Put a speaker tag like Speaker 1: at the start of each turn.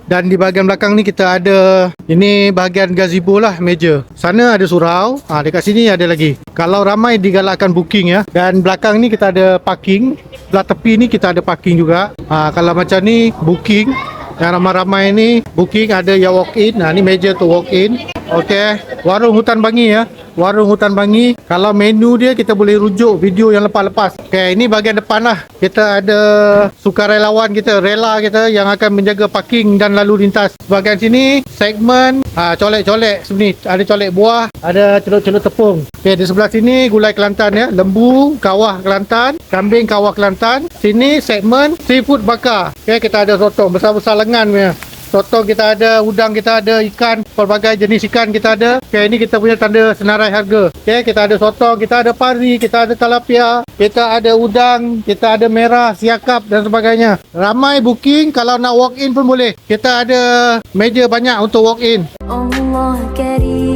Speaker 1: Dan di bahagian belakang ni kita ada, ini bahagian gazebo lah, meja. Sana ada surau, dekat sini ada lagi. Kalau ramai digalakkan booking ya. Dan belakang ni kita ada parking, belah tepi ni kita ada parking juga. Kalau macam ni booking, yang ramai-ramai ni booking ada yang walk in. Ni meja tu walk in. Okey, warung hutan Bangi ya. Warung hutan Bangi. Kalau menu dia kita boleh rujuk video yang lepas-lepas. Okey, ini bahagian depan lah. Kita ada sukarelawan kita, rela kita yang akan menjaga parking dan lalu lintas. Bahagian sini segmen colek-colek sini. Ada colek buah, ada celup-celup tepung. Okey, di sebelah sini gulai Kelantan ya. Lembu, kawah Kelantan, kambing kawah Kelantan. Sini segmen seafood bakar. Okey, kita ada sotong besar-besar lengan punya. Sotong kita ada, udang kita ada, ikan, pelbagai jenis ikan kita ada. Okay, ini kita punya tanda senarai harga. Okay, kita ada sotong, kita ada pari, kita ada tilapia, kita ada udang, kita ada merah, siakap dan sebagainya. Ramai booking, kalau nak walk in pun boleh. Kita ada meja banyak untuk walk in.
Speaker 2: Allah Karim.